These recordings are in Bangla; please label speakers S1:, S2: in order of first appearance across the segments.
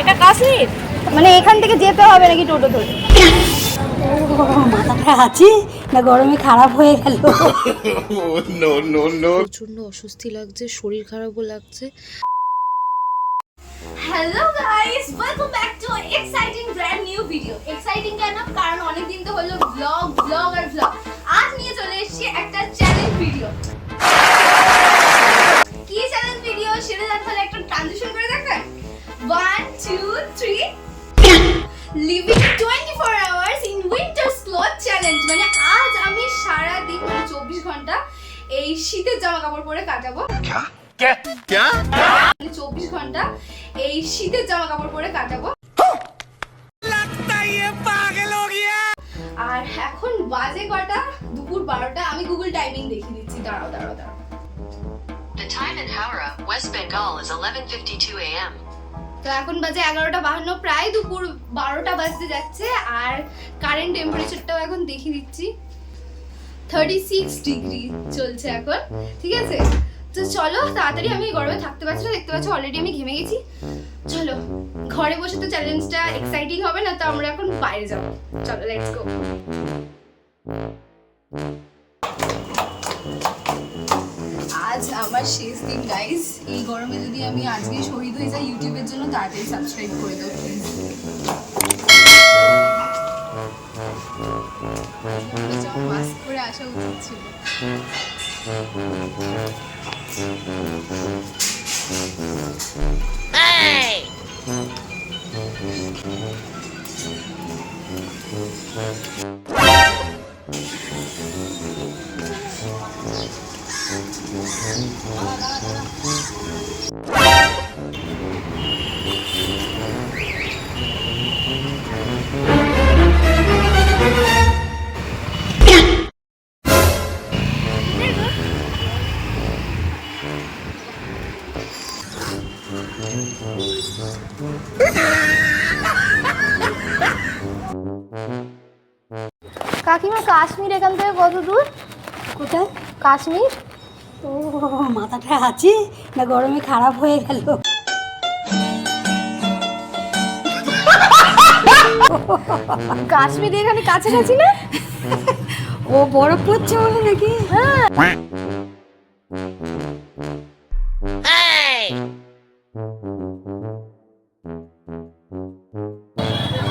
S1: এটা কাশ্মীর,
S2: মানে এখান থেকে যেতে হবে নাকি টোটো ধরে? মাথাটা আছে না গরমে খারাপ হয়ে গেল।
S1: প্রচন্ড অস্বস্তি লাগছে, শরীর খারাপও লাগছে।
S2: Hello guys, welcome back to a exciting brand new video. Exciting কেন? কারণ অনেকদিন তো হলো ব্লগ। আজ নিয়ে চলে এসেছি একটা চ্যালেঞ্জ ভিডিও। কি চ্যালেঞ্জ ভিডিও সেটা জানতে হলে একটা ট্রানজিশন করে দেখাই। 1 2 3 living 24 hours in winter cloth challenge. মানে আজ আমি সারা দিন 24 ঘন্টা এই শীতের জামা কাপড় পরে কাটাবো।
S3: क्या
S2: 24 ঘন্টা এই শীতের জামা কাপড় পরে কাটাবো। আর এখন বাজে কটা? দুপুর 12টা। আমি গুগল টাইমিং দেখিয়ে দিচ্ছি, দাঁড়াও।
S4: The time in Howrah, West Bengal is 11:52 a.m.
S2: তো এখন বাজে 11:52, প্রায় দুপুর 12টা বাজতে যাচ্ছে। আর কারেন্ট টেম্পারেচারটাও এখন দেখিয়ে দিচ্ছি, 36 ডিগ্রি চলছে এখন। ঠিক আছে, তো চলো তাড়াতাড়ি, আমি গরমে থাকতে পারছি না, দেখতে পাচ্ছ অলরেডি আমি ঘেমে গেছি। চলো, ঘরে বসে তো চ্যালেঞ্জটা এক্সাইটিং হবে না, তো আমরা এখন বাইরে যাবো। চলো, লেটস গো। আজ আমার শেষ দিন গাইস। এই গরমে যদি আমি আজকে শহীদ হয়ে যাই ইউটিউবের জন্য, তাড়াতাড়ি সাবস্ক্রাইব করে দাও প্লিজ। মাস্ক করে আসা উচিত ছিল। কাকিমা, কাশ্মীর এখান থেকে কত দূর?
S5: কোথায়?
S2: কাশ্মীর।
S5: ও মাথাটা আছে না গরমে খারাপ হয়ে গেল।
S2: কাশ্মীর এখানে কাছাকাছি না?
S5: ও বরফ পড়ছে বলে নাকি?
S2: হ্যাঁ।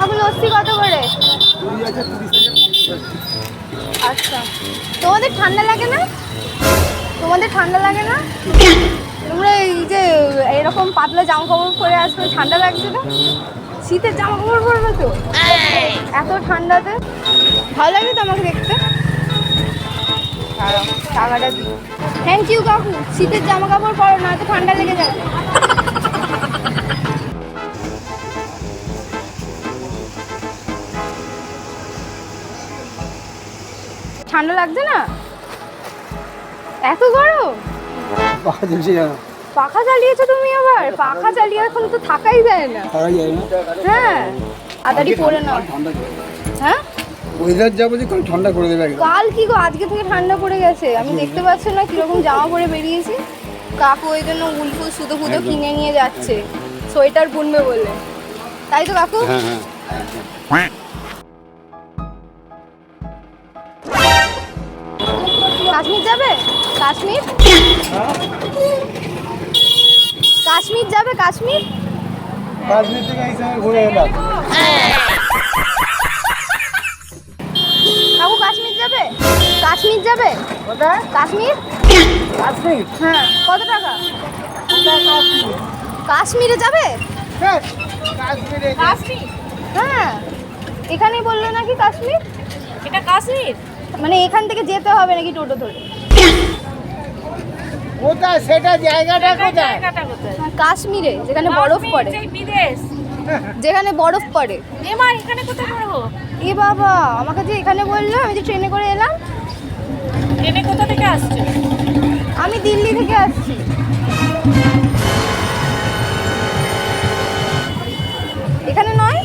S2: আপনি লস্যি কত করে? আচ্ছা, তোমাদের ঠান্ডা লাগে না? তোমরা এই যে এরকম পাতলা জামা কাপড় পরে আসবে, ঠান্ডা লাগছে না? শীতের জামা কাপড় পরবে তো এত ঠান্ডাতে? ভালো লাগে তো আমাকে দেখতে? টাকাটা দিই। থ্যাংক ইউ কাকু। শীতের জামা কাপড় পরো, না তো ঠান্ডা লেগে যাবে। ঠান্ডা লাগছে না? এত গরম? পাখা চালিয়েছো তুমি আবার? পাখা চালিয়ে এখন তো থাকাই যায় না। হ্যাঁ, তাড়াতাড়ি পরে নাও। হ্যাঁ,
S3: ওয়েদার যাবো যে কোন ঠান্ডা করে দেবে একদম।
S2: কাল কি গো, আজকে থেকে ঠান্ডা পড়ে গেছে। আমি দেখতে পাচ্ছি না কিরকম জামা পরে বেরিয়েছি। কাকু ওই জন্য উলফুল সুতো ফুতো কিনে নিয়ে যাচ্ছে সোয়েটার বুনবে বলে, তাই তো কাকু?
S3: হ্যাঁ।
S2: কাশ্মীর যাবে? কাশ্মীর যাবে? কাশ্মীর
S3: থেকে এই সময় ঘুরে এলাম।
S2: কাকু কাশ্মীর যাবে?
S3: কোথায়?
S2: কাশ্মীর। হ্যাঁ, কত টাকা? কাশ্মীরে যাবে? হ্যাঁ, এখানেই বললো নাকি কাশ্মীর।
S1: এটা কাশ্মীর,
S2: মানে এখান থেকে যেতে হবে নাকি টোটো ধরে?
S3: কোথায় সেটা জায়গাটা কোথায়?
S1: জায়গাটা কোথায়?
S2: কাশ্মীরে, যেখানে বরফ পড়ে।
S1: কাশ্মীর, বিদেশ।
S2: যেখানে বরফ পড়ে।
S1: এমা এখানে কোথায় পড়বো?
S2: এ বাবা, আমাকে যে এখানে বললো, আমি যে ট্রেনে করে এলাম।
S1: ট্রেনে কোথা থেকে আসছে?
S2: আমি দিল্লি থেকে আসছি। এখানে নয়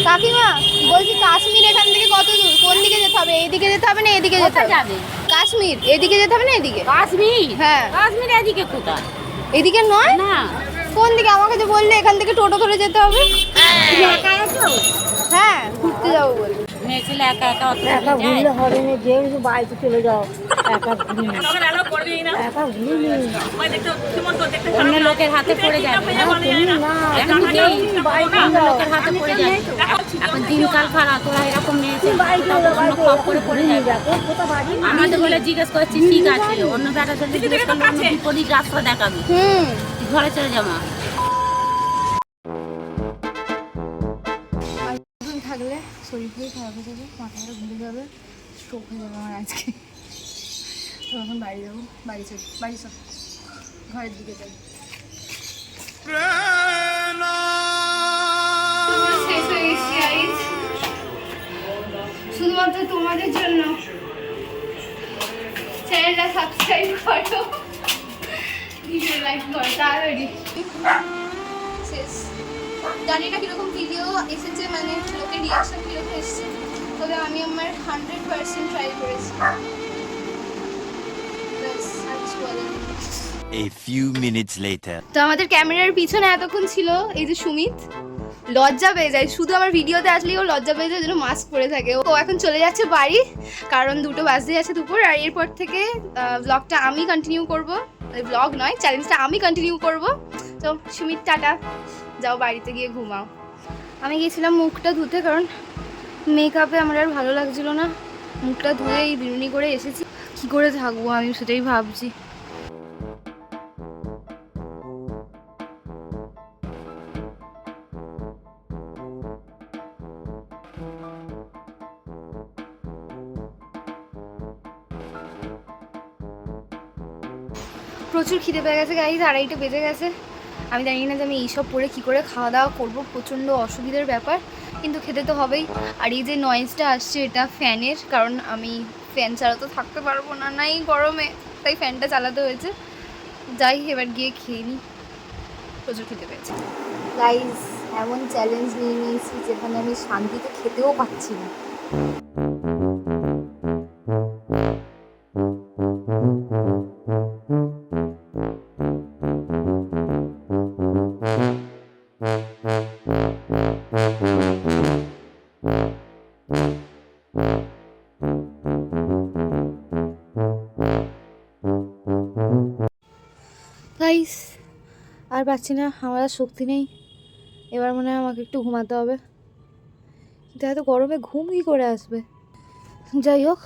S2: কাকিমা, বলছি কাশ্মীর এখান থেকে কত দূর? কোন দিকে যেতে হবে? এইদিকে যেতে হবে না এদিকে যেতে হবে?
S1: যাবে
S2: কাশ্মীর এদিকে যেতে হবে না এদিকে?
S1: কাশ্মীর?
S2: হ্যাঁ।
S1: কাশ্মীর এদিকে কোথায়?
S2: এদিকে নয়?
S1: না,
S2: কোন দিকে? আমাকে যে বললে এখান থেকে টোটো ধরে যেতে হবে। হ্যাঁ, ঘুরতে যাবো বলে।
S1: মেয়ে ছেলে একা একা অত
S5: একা ঘুরলে হবে না, যে বাড়িতে চলে যাও, একা ঘুরি একা ঘুরি
S1: অন্য লোকের হাতে পড়ে যাবে। এখন নেই, অন্য লোকের হাতে পড়ে যাবে। এখন দিনকাল খারাপ, তোরা এরকম মেয়ে ছেলে অন্য খপ করে পড়ে যাবে। আমাদের বলে জিজ্ঞেস করছি, ঠিক আছে, অন্য বেটা ছেলে জিজ্ঞেস করলে অন্য বিপরীত রাস্তা দেখাবি, তুই ঘরে চলে যাবো।
S2: থাকলে শরীর খুবই খারাপ হয়ে যাবে, মাথাটা ঘুরে যাবে, স্ট্রোক হয়ে যাবে আমার আজকে। তো এখন বাড়ি যাবো, বাড়ি চল, বাড়ি চল, ঘরের দিকে যাই। শেষ হয়ে গেছি গাইস, শুধুমাত্র তোমাদের জন্য। চ্যানেলটা সাবস্ক্রাইব করো, ভিডিও লাইক করো তাড়াতাড়ি। শেষ। জানি না কিরকম ভিডিও এসেছে, মানে লোকের রিয়াকশন কিরকম এসেছে, তবে আমি আমার 100% ট্রাই করেছি।
S6: A few minutes later.
S2: তো আমাদের ক্যামেরার পিছনে এতক্ষণ ছিল এই যে সুমিত, লজ্জা পেয়ে যায়, শুধু আমার ভিডিওতে আসলেই ও লজ্জা পেয়ে যায়, যেন মাস্ক পরে থাকে। ও এখন চলে যাচ্ছে বাড়ি, কারণ 2টো বাজতে যাচ্ছে দুপুর। আর এরপর থেকে ব্লগটা আমি কন্টিনিউ করব, ব্লগ নয়, চ্যালেঞ্জটা আমি কন্টিনিউ করব। তো সুমিত টাটা, যাও বাড়িতে গিয়ে ঘুমাও। আমি গেছিলাম মুখটা ধুতে, কারণ মেকআপে আমার আর ভালো লাগছিল না। মুখটা ধুয়ে এই বিরুনি করে এসেছি, কি করে থাকবো আমি সেটাই ভাবছি। প্রচুর খিদে পেয়ে গেছে গাইজ, 2:30 বেজে গেছে। আমি জানি না যে আমি এইসব পরে কী করে খাওয়া দাওয়া করবো, প্রচণ্ড অসুবিধার ব্যাপার, কিন্তু খেতে তো হবেই। আর এই যে নয়েজটা আসছে এটা ফ্যানের, কারণ আমি ফ্যান ছাড়া তো থাকতে পারবো না, না এই গরমে, তাই ফ্যানটা চালাতে হয়েছে। যাই, এবার গিয়ে খেয়ে নিই, প্রচুর খেতে পেয়েছে। গাইজ, এমন চ্যালেঞ্জ নিয়ে নিয়েছি যেখানে আমি শান্তিতে খেতেও পাচ্ছি না। গাইস, আর পাচ্ছি না, আমার আর শক্তি নেই। এবার মনে হয় আমাকে একটু ঘুমাতে হবে, কিন্তু এত গরমে ঘুম কী করে আসবে? যাই হোক,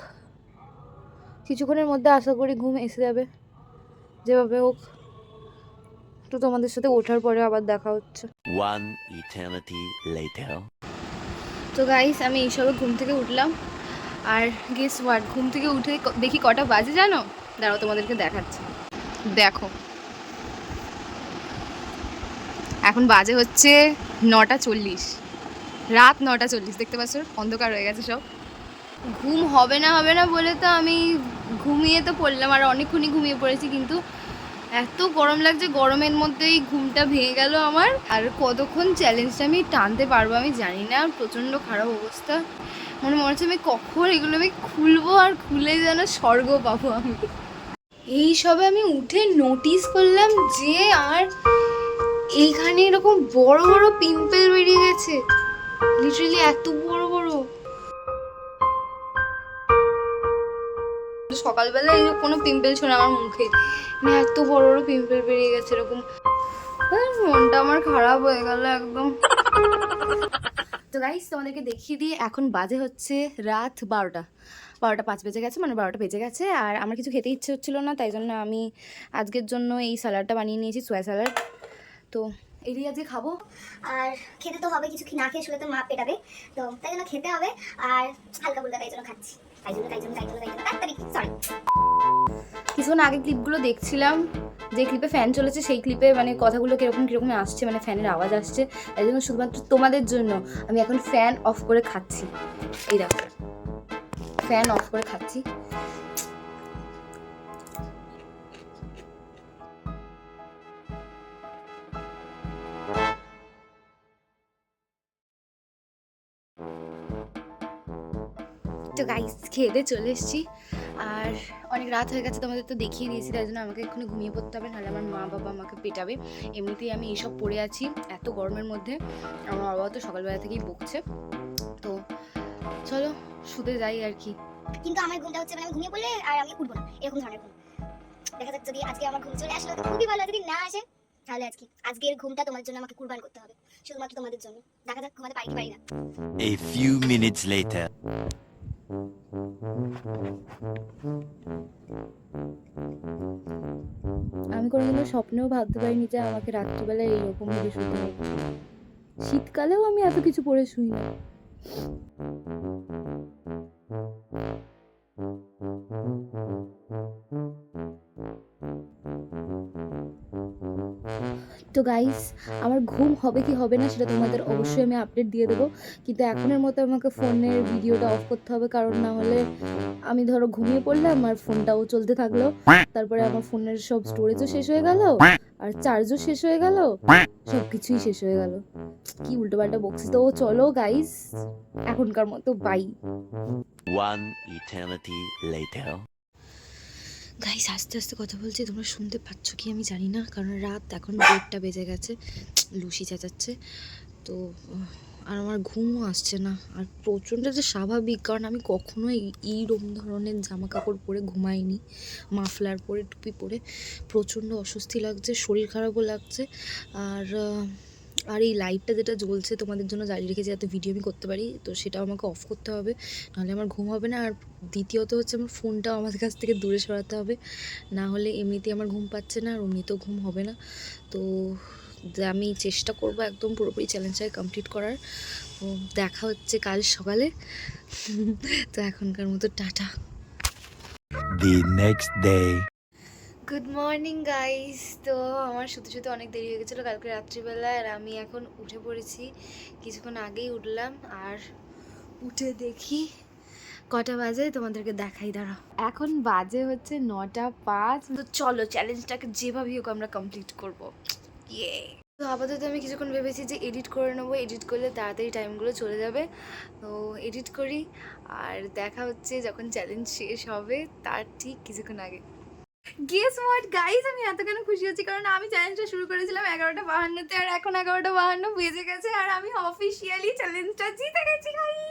S2: কিছুক্ষণের মধ্যে আশা করি ঘুম এসে যাবে, যেভাবে হোক। তো তোমাদের সাথে ওঠার পরে আবার দেখা হচ্ছে।
S6: One eternity later.
S2: তো গাইস, আমি এইসবে ঘুম থেকে উঠলাম, আর গেস হোয়াট, ঘুম থেকে উঠে দেখি কটা বাজে জানো? দাঁড়াও তোমাদেরকে দেখাচ্ছি, দেখো এখন বাজে হচ্ছে 9:40, রাত 9:40। দেখতে পাচ্ছ অন্ধকার হয়ে গেছে সব। ঘুম হবে না বলে তো আমি ঘুমিয়ে তো পড়লাম, আর অনেকক্ষণই ঘুমিয়ে পড়েছি, কিন্তু এত গরম লাগছে, গরমের মধ্যেই ঘুমটা ভেঙে গেল আমার। আর কতক্ষণ চ্যালেঞ্জটা আমি টানতে পারবো আমি জানি না, প্রচণ্ড খারাপ অবস্থা। মনে হচ্ছে আমি কখন এগুলো আমি খুলবো, আর খুলে যেন স্বর্গ পাবো আমি। এই সবে আমি উঠে নোটিস করলাম যে আমার এইখানে এরকম বড় বড় পিম্পল বেরিয়ে গেছে, লিটারালি এত বড় বড়। সকালবেলায় কোনো পিম্পল ছিল না আমার মুখে, মানে এত বড় বড় পিম্পল বেরিয়ে গেছে এরকম। মনটা আমার খারাপ হয়ে গেল একদম। তো গাইস, তোমাদেরকে দেখিয়ে দিয়ে এখন বাজে হচ্ছে রাত 12:05 বেজে গেছে, মানে 12টা বেজে গেছে। আর আমার কিছু খেতে ইচ্ছে হচ্ছিলো না, তাই জন্য আমি আজকের জন্য এই স্যালাডটা বানিয়ে নিয়েছি, সোয়া স্যালাড। তো এটাই আজকে খাবো।
S7: আর খেতে তো হবে, কিছু না খেয়ে শুলে তো মা পেটাবে, তো তাই জন্য খেতে হবে। আর হালকা ফুলকা তাই জন্য খাচ্ছি, তাই জন্য তাড়াতাড়ি সরি।
S2: কিছুক্ষণ আগে ক্লিপগুলো দেখছিলাম, যে ক্লিপে ফ্যান চলেছে সেই ক্লিপে মানে কথাগুলো কিরকম আসছে, মানে ফ্যানের আওয়াজ আসছে, তাই জন্য শুধুমাত্র তোমাদের জন্য আমি এখন ফ্যান অফ করে খাচ্ছি। এই দেখো, ফ্যান অফ করে খাচ্ছি। তো গাইস, খেয়ে দিয়ে চলে এসেছি, আর অনেক রাত হয়ে গেছে, তোমাদের তো দেখিয়ে দিয়েছি, তাই জন্য আমাকে এক্ষুনি ঘুমিয়ে পড়তে হবে, নাহলে আমার মা বাবা আমাকে পেটাবে। এমনিতেই আমি এইসব পরে আছি এত গরমের মধ্যে, আমার বাবা তো সকালবেলা থেকেই বকছে। তো চলো শুতে যাই আর কি।
S7: কিন্তু আমার ঘুমটা হচ্ছে মানে আমি ঘুমিয়ে পড়লে আর আমি উঠবো না, এরকম ধরনের ঘুম। দেখা যাচ্ছে যদি আজকে আমার ঘুম চলে আসলো তো খুবই ভালো, যদি না আসে তাহলে আজকের ঘুমটা তোমার জন্য আমাকে কুরবান করতে হবে, শুধুমাত্র তোমাদের জন্য। দেখা যাক ঘুমাতে পারি কি পারি না।
S6: A few minutes later.
S8: আমি কোনোদিনও স্বপ্নেও ভাবতে পারিনি যে আমাকে রাত্রিবেলায় এইরকম ভাবে শুতে হবে। শীতকালেও আমি এত কিছু পরে শুই না। তো গাইস, আমার ঘুম হবে কি হবে না সেটা তোমাদের অবশ্যই আমি আপডেট দিয়ে দেবো, কিন্তু এখনের মতো আমাকে ফোনের ভিডিওটা অফ করতে হবে, কারণ না হলে আমি ধরো ঘুমিয়ে পড়লে আমার ফোনটাও চলতে থাকলো, তারপরে আমার ফোনের সব স্টোরেজও শেষ হয়ে গেল আর চার্জও শেষ হয়ে গেল, সব কিছুই শেষ হয়ে গেল। কি উল্টোপাল্টা বকছি। তো চলো গাইস, এখনকার মতো bye.
S6: One eternity later.
S2: Guys আস্তে আস্তে কথা বলছি, তোমরা শুনতে পাচ্ছ কি আমি জানি না, কারণ রাত এখন 1টা বেজে গেছে, লুসি চেঁচাচ্ছে। তো আর আমার ঘুমও আসছে না, আর প্রচণ্ড যে স্বাভাবিক, কারণ আমি কখনো এইরকম ধরনের জামা কাপড় পরে ঘুমাইনি, মাফলার পরে টুপি পরে। প্রচণ্ড অস্বস্তি লাগছে, শরীর খারাপও লাগছে। আর এই লাইটটা যেটা জ্বলছে তোমাদের জন্য জ্বালিয়ে রেখেছি যাতে ভিডিও আমি করতে পারি, তো সেটাও আমাকে অফ করতে হবে, নাহলে আমার ঘুম হবে না। আর দ্বিতীয়ত হচ্ছে আমার ফোনটাও আমাদের কাছ থেকে দূরে সরাতে হবে, না হলে এমনিতেই আমার ঘুম পাচ্ছে না আর এমনিতেও ঘুম হবে না। তো আমি চেষ্টা করব একদম পুরোপুরি চ্যালেঞ্জটাকে কমপ্লিট করার। তো দেখা হচ্ছে কাল সকালে। তো এখনকার মতো tata.
S6: The next day.
S2: Good morning guys. তো আমার শুতে অনেক দেরি হয়ে গেছিলো কালকে রাত্রিবেলায়, আর আমি এখন উঠে পড়েছি, কিছুক্ষণ আগেই উঠলাম। আর উঠে দেখি কটা বাজে, তোমাদেরকে দেখাই, দাঁড়াও। এখন বাজে হচ্ছে 9:05। তো চলো চ্যালেঞ্জটাকে যেভাবেই হোক আমরা কমপ্লিট করবো। ইয়ে। তো আপাতত আমি কিছুক্ষণ ভেবেছি যে এডিট করে নেবো, এডিট করলে তাড়াতাড়ি টাইমগুলো চলে যাবে। তো এডিট করি, আর দেখা হচ্ছে যখন চ্যালেঞ্জ শেষ হবে তার ঠিক কিছুক্ষণ আগে। গেস হোয়াট গাইস, আমি এত কেন খুশি হচ্ছি, কারণ আমি চ্যালেঞ্জটা শুরু করেছিলাম 11:52-তে, আর এখন 11:52 বেজে গেছে, আর আমি অফিসিয়ালি চ্যালেঞ্জটা জিতে গেছি গাইস।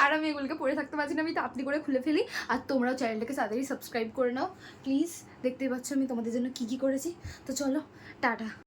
S2: আর আমি এগুলোকে পড়ে থাকতে পারছি না, আমি তাড়াতাড়ি করে খুলে ফেলি। আর তোমরাও চ্যানেলটাকে তাড়াতাড়ি সাবস্ক্রাইব করে নাও প্লিজ। দেখতেই পাচ্ছ আমি তোমাদের জন্য কী কী করেছি। তো চলো টাটা।